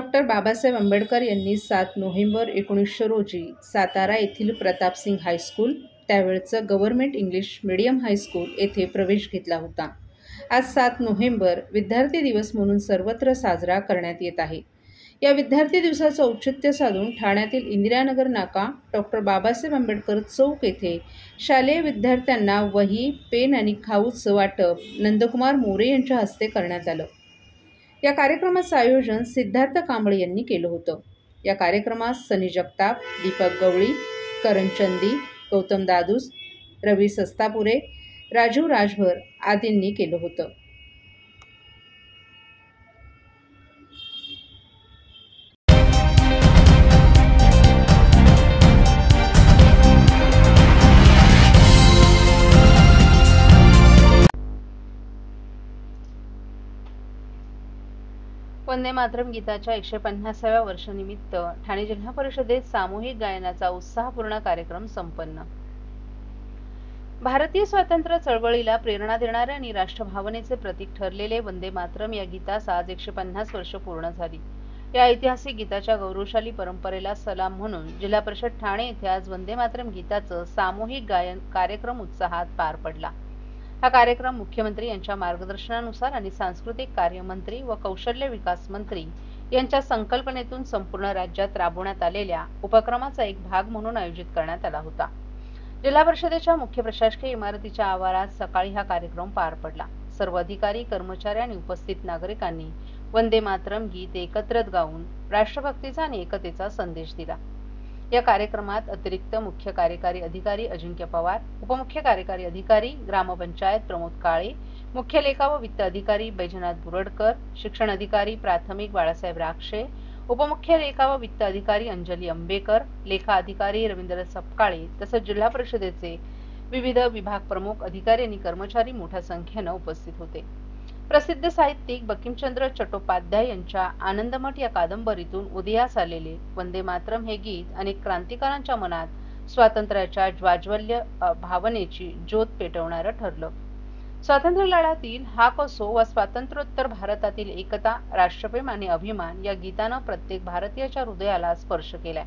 Doctor Babasaheb Ambedkar यांनी 7 November 1900 रोजी सातारा येथील प्रतापसिंग हायस्कूल, त्यावेळचं गव्हर्नमेंट इंग्लिश मीडियम हायस्कूल येथे प्रवेश घेतला होता. आज 7 नोव्हेंबर विद्यार्थी दिवस म्हणून सर्वत्र साजरा करण्यात येत आहे. या विद्यार्थी दिवसाचं औचित्य साधून ठाण्यातील इंदिरानगर नाका डॉक्टर बाबासाहेब आंबेडकर चौक येथे शालेय विद्यार्थ्यांना वही, पेन आणि खाऊचं वाटप नंदकुमार मोरे यांच्या हस्ते करण्यात आलं. या कार्यक्रमाचं आयोजन सिद्धार्थ कांबळे यांनी केलं होतं. या कार्यक्रमात सनी जगताप, दीपक गवळी, करण चंदी, गौतम दादूस, रवी सस्तापुरे, राजीव राजभर आदींनी केलं होतं. वंदे मातरम गीताच्या 150व्या वर्षानिमित्त ठाणे जिल्हा परिषदेत सामूहिक गायनाचा उत्साहपूर्ण कार्यक्रम संपन्न. भारतीय स्वातंत्र्य चळवळीला प्रेरणा देणारे आणि राष्ट्रभावनेचे प्रतीक ठरलेले वंदे मातरम या गीतास आज 150 वर्ष पूर्ण झाली. या ऐतिहासिक गीताच्या गौरवशाली परंपरेला सलाम म्हणून जिल्हा परिषद ठाणे येथे आज वंदे मातरम गीताचं सामूहिक गायन कार्यक्रम उत्साहात पार पडला. हा कार्यक्रम मुख्यमंत्री यांच्या मार्गदर्शनानुसार आणि सांस्कृतिक कार्य मंत्री व कौशल्य विकास मंत्री यांच्या संकल्पनेतून संपूर्ण राज्यात राबवण्यात आलेल्या उपक्रमाचा एक भाग म्हणून आयोजित करण्यात आला होता. जिल्हा परिषदेच्या मुख्य प्रशासकीय इमारतीच्या आवारात सकाळी हा कार्यक्रम पार पडला. सर्व अधिकारी, कर्मचारी आणि उपस्थित नागरिकांनी वंदे मातरम गीत एकत्रित गाऊन राष्ट्रभक्तीचा आणि एकतेचा संदेश दिला. या कार्यक्रमात अतिरिक्त मुख्य कार्यकारी अधिकारी अजिंक्य पवार, उपमुख्य कार्यकारी अधिकारी ग्रामपंचायत प्रमोद काळे, मुख्य लेखा व वित्त अधिकारी बैजनाथ बुरडकर, शिक्षण अधिकारी प्राथमिक बाळासाहेब राक्षे, उपमुख्य लेखा व वित्त अधिकारी अंजली अंबेकर, लेखा अधिकारी रवींद्र सपकाळे तसंच जिल्हा परिषदेचे विविध विभाग प्रमुख, अधिकारी आणि कर्मचारी मोठ्या संख्येने उपस्थित होते. प्रसिद्ध साहित्यिक बंकिमचंद्र चट्टोपाध्याय यांच्या आनंदमठ या कादंबरीतून उदयास आलेले वंदे मातरम हे गीत अनेक क्रांतिकारांच्या मनात स्वातंत्र्याच्या ज्वाज्वल्य भावनेची ज्योत पेटवणारं ठरलं. स्वातंत्र्य लढ्यातील हाक असो वा स्वातंत्र्योत्तर भारतातील एकता, राष्ट्रप्रेम आणि अभिमान या गीतानं प्रत्येक भारतीयाच्या हृदयाला स्पर्श केलाय.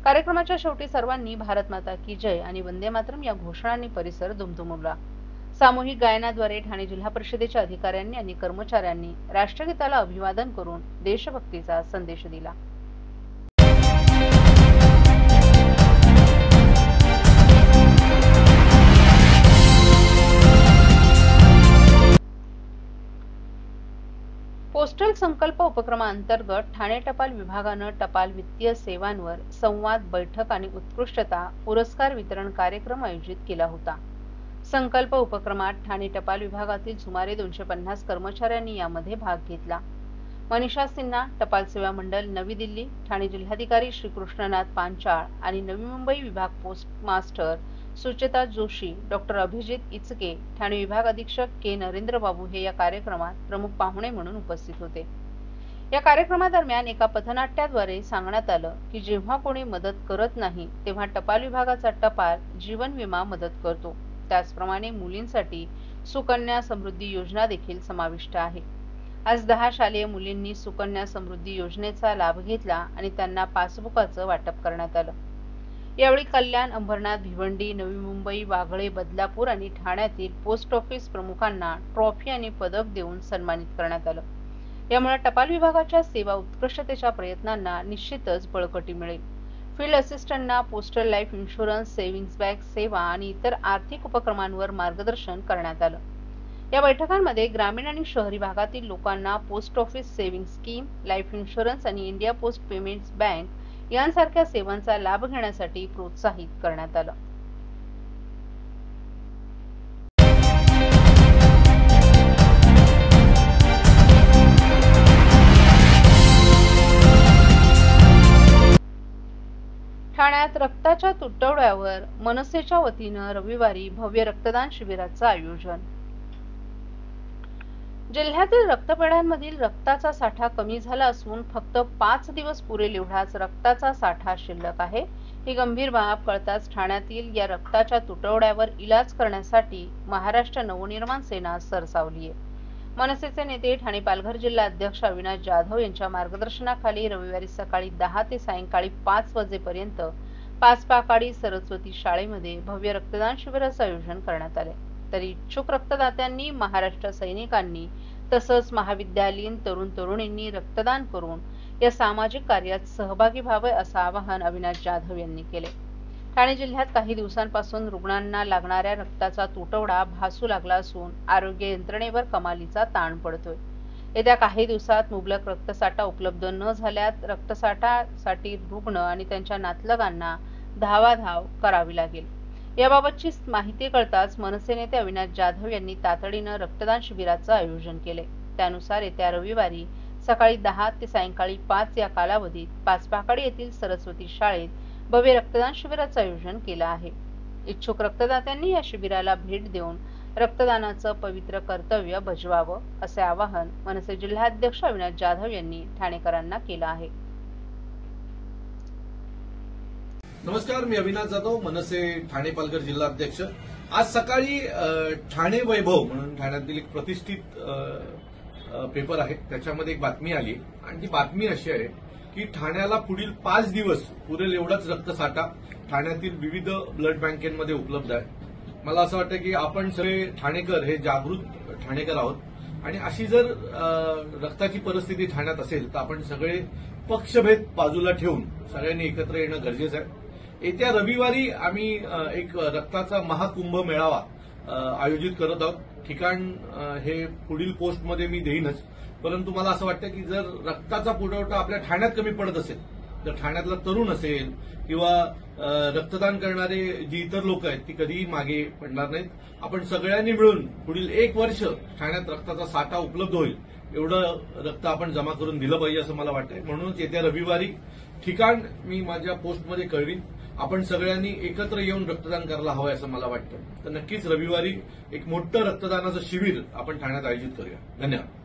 कार्यक्रमाच्या शेवटी सर्वांनी भारत माता की जय आणि वंदे मातरम या घोषणांनी परिसर दुमदुमला. सामूहिक गायनाद्वारे ठाणे जिल्हा परिषदेच्या अधिकाऱ्यांनी आणि कर्मचाऱ्यांनी राष्ट्रगीताला अभिवादन करून देशभक्तीचा संदेश दिला. पोस्टल संकल्प उपक्रमांतर्गत ठाणे टपाल विभागानं टपाल वित्तीय सेवांवर संवाद, बैठक आणि उत्कृष्टता पुरस्कार वितरण कार्यक्रम आयोजित केला होता. संकल्प उपक्रमात ठाणे टपाल विभागातील सुमारे 250 कर्मचाऱ्यांनी यामध्ये भाग घेतला. मनीषा सिन्हा, टपाल सेवा मंडळ नवी दिल्ली, ठाणे जिल्हाधिकारी श्रीकृष्णनाथ पांचाळ आणि नवी मुंबई विभाग post master Sucheta Joshi, doctor Abhijit Ichke, Thane विभाग अधीक्षक के नरेंद्र बाबू हे या कार्यक्रमात प्रमुख पाहुणे म्हणून उपस्थित होते. या कार्यक्रमादरम्यान एका पथनाट्याद्वारे सांगण्यात आलं की जेव्हा कोणी मदत करत नाही तेव्हा टपाल विभागाचा टपाल जीवन विमा मदत करतो. त्याचप्रमाणे मुलींसाठी सुकन्या समृद्धी योजना देखील समाविष्ट आहे. आज 10 शालेय मुलींनी सुकन्या समृद्धी योजनेचा लाभ घेतला आणि त्यांना पासबुकाचं वाटप करण्यात आलं. यावेळी कल्याण, अंबरनाथ, भिवंडी, नवी मुंबई, वागळे, बदलापूर आणि ठाण्यातील पोस्ट ऑफिस प्रमुखांना ट्रॉफी आणि पदक देऊन सन्मानित करण्यात आलं. यामुळे टपाल विभागाच्या सेवा उत्कृष्टतेच्या प्रयत्नांना निश्चितच बळकटी मिळेल. फील्ड असिस्टंटना postal life insurance, savings bank सेवा आणि इतर आर्थिक उपक्रमांवर मार्गदर्शन करण्यात आलं. या बैठकांमध्ये ग्रामीण आणि शहरी भागातील लोकांना post office saving scheme, life insurance आणि इंडिया पोस्ट पेमेंट्स बँक यांसारख्या सेवांचा लाभ घेण्यासाठी प्रोत्साहित करण्यात आलं. ठाण्यात रक्ताच्या तुटवड्यावर मनसेच्या वतीनं रविवारी भव्य रक्तदान शिबिराचं आयोजन. जिल्ह्यातील रक्तपेढ्यांमधील रक्ताचा साठा कमी झाला असून फक्त 5 दिवस पुरेल एवढाच रक्ताचा साठा शिल्लक आहे. ही गंभीर बाब कळताच ठाण्यातील या रक्ताच्या तुटवड्यावर इलाज करण्यासाठी महाराष्ट्र नवनिर्माण सेना सरसावली आहे. मनसेचे नेते ठाणे पालघर जिल्हा अध्यक्ष अविनाश जाधव यांच्या मार्गदर्शनाखाली रविवारी सकाळी 10 ते सायंकाळी 5 वाजेपर्यंत पाचपाकाडी सरस्वती शाळेमध्ये भव्य रक्तदान शिबिराचे आयोजन करण्यात आले। तर इच्छुक रक्तदात्यांनी महाराष्ट्र सैनिकांनी तसंच महाविद्यालयीन तरुण तरुणींनी रक्तदान करून या सामाजिक कार्यात सहभागी व्हावे असं आवाहन अविनाश जाधव यांनी केले। ठाणे जिल्ह्यात काही दिवसांपासून रुग्णांना लागणाऱ्या रक्ताचा तुटवडा भासू लागला असून आरोग्य यंत्रणेवर कमालीचा ताण पडतोय। येत्या काही दिवसात मुबलक रक्तसाठा उपलब्ध न झाल्यास रक्तसाठासाठी रुग्ण आणि त्यांच्या नातलगांना धावाधाव करावी लागेल। याबाबतची माहिती कळताच मनसे नेते अविनाश जाधव यांनी तातडीनं रक्तदान शिबिराचं आयोजन केले। त्यानुसार येत्या रविवारी सकाळी 10 ते सायंकाळी 5 या कालावधीत पाचपाकाडी येथील सरस्वती शाळेत भव्य रक्तदान शिबिराचं आयोजन केलं आहे। इच्छुक रक्तदात्यांनी या शिबिराला भेट देऊन रक्तदानाचं पवित्र कर्तव्य बजवावं असे आवाहन मनसे जिल्हाध्यक्ष अविनाश जाधव यांनी ठाणेकरांना केलं आहे। नमस्कार, मी अविनाश जाधव, मनसे ठाणे पालघर जिल्हा अध्यक्ष। आज सकाळी ठाणे वैभव म्हणून ठाण्यातील एक प्रतिष्ठित पेपर आहे, त्याच्यामध्ये एक बातमी आली आणि ती बातमी अशी आहे की ठाण्याला पुढील 5 दिवस पुरेल एवढाच रक्तसाठा ठाण्यातील विविध ब्लड बँकेमध्ये उपलब्ध आहे। मला असं वाटतं की आपण सगळे ठाणेकर हे जागृत ठाणेकर आहोत आणि अशी जर रक्ताची परिस्थिती ठाण्यात असेल तर आपण सगळे पक्षभेद बाजूला ठेवून सगळ्यांनी एकत्र येणं गरजेचं आहे। येत्या रविवारी आम्ही एक रक्ताचा महाकुंभ मेळावा आयोजित करत आहोत। ठिकाण हे पुढील पोस्टमध्ये मी देईनच, परंतु मला असं वाटतं की जर रक्ताचा पुरवठा आपल्या ठाण्यात कमी पडत असेल तर ठाण्यातला तरुण असेल किंवा रक्तदान करणारे जी इतर लोक आहेत ती कधीही मागे पडणार नाहीत। आपण सगळ्यांनी मिळून पुढील 1 वर्ष ठाण्यात रक्ताचा साठा उपलब्ध होईल एवढं रक्त आपण जमा करून दिलं पाहिजे असं मला वाटतंय। म्हणूनच येत्या रविवारी ठिकाण मी माझ्या पोस्टमध्ये कळवीन। आपण सगळ्यांनी एकत्र येऊन रक्तदान करायला हवं असं मला वाटतं। तर नक्कीच रविवारी एक मोठं रक्तदानाचं शिबिर आपण ठाण्यात आयोजित करूया। धन्यवाद।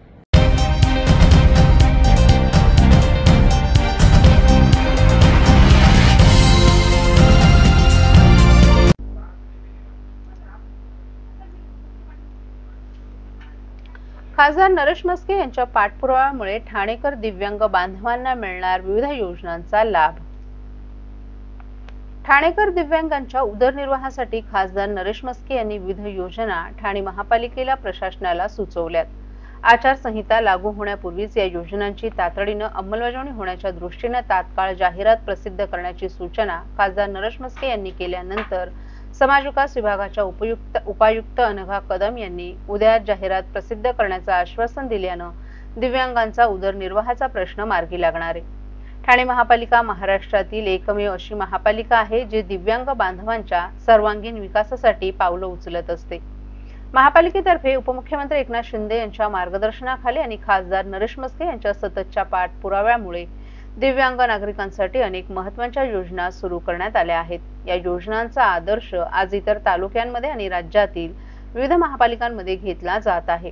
खासदार नरेश म्हस्के यांच्या पाठपुराव्यामुळे ठाणेकर दिव्यांग बांधवांना मिळणार विविध योजनांचा लाभ। ठाणेकर दिव्यांगांच्या उदरनिर्वाहासाठी खासदार नरेश म्हस्के यांनी विविध योजना ठाणे महापालिकेला प्रशासनाला सुचवल्यात। आचारसंहिता लागू होण्यापूर्वीच या योजनांची तातडीनं अंमलबजावणी होण्याच्या दृष्टीनं तात्काळ जाहिरात प्रसिद्ध करण्याची सूचना खासदार नरेश म्हस्के यांनी केल्यानंतर समाज विकास विभागाच्या उपायुक्त अनघा कदम यांनी उद्या जाहिरात प्रसिद्ध करण्याचं आश्वासन दिल्यानं दिव्यांगांचा उदरनिर्वाहाचा प्रश्न मार्गी लागणार आहे। ठाणे महापालिका महाराष्ट्रातील एकमेव अशी महापालिका आहे जी दिव्यांग बांधवांच्या सर्वांगीण विकासासाठी पावलं उचलत असते। महापालिकेतर्फे उपमुख्यमंत्री एकनाथ शिंदे यांच्या मार्गदर्शनाखाली आणि खासदार नरेश म्हस्के यांच्या सततच्या पाठपुराव्यामुळे दिव्यांग नागरिकांसाठी अनेक महत्त्वाच्या योजना सुरू करण्यात आल्या आहेत। या योजनांचा आदर्श आज इतर तालुक्यांमध्ये आणि राज्यातील विविध महापालिकांमध्ये घेतला जात आहे।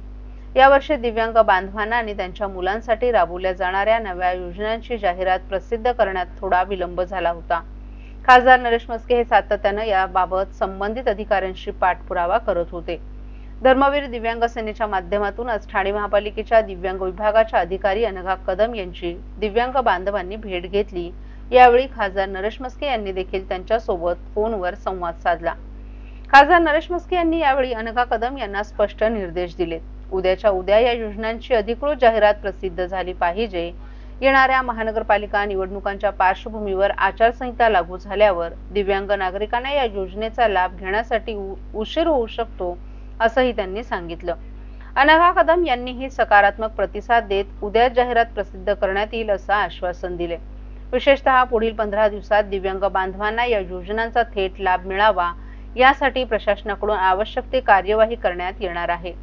यावर्षी दिव्यांग बांधवांना आणि त्यांच्या मुलांसाठी राबवल्या जाणाऱ्या नव्या योजनांची जाहिरात प्रसिद्ध करण्यात थोडा विलंब झाला होता। खासदार नरेश म्हस्के हे सातत्यानं याबाबत संबंधित अधिकाऱ्यांशी पाठपुरावा करत होते। धर्मवीर दिव्यांग सेनेच्या माध्यमातून आज ठाणे महापालिकेच्या दिव्यांग विभागाच्या अधिकारी अनघा कदम यांची दिव्यांग बांधवांनी भेट घेतली। यावेळी खासदार नरेश म्हस्के यांनी देखील त्यांच्यासोबत फोनवर संवाद साधला। खासदार नरेश म्हस्के यांनी यावेळी अनघा कदम यांना स्पष्ट निर्देश दिलेत। उद्याच्या उद्या या योजनांची अधिकृत जाहिरात प्रसिद्ध झाली पाहिजे। येणाऱ्या महानगरपालिका निवडणुकांच्या पार्श्वभूमीवर आचारसंहिता लागू झाल्यावर दिव्यांग नागरिकांना या योजनेचा लाभ घेण्यासाठी उशीर होऊ शकतो असंही त्यांनी सांगितलं। अनघा कदम यांनीही सकारात्मक प्रतिसाद देत उद्या जाहिरात प्रसिद्ध करण्यात येईल असं आश्वासन दिले। विशेषतः पुढील 15 दिवसात दिव्यांग बांधवांना या योजनांचा थेट लाभ मिळावा यासाठी प्रशासनाकडून आवश्यक ती कार्यवाही करण्यात येणार आहे।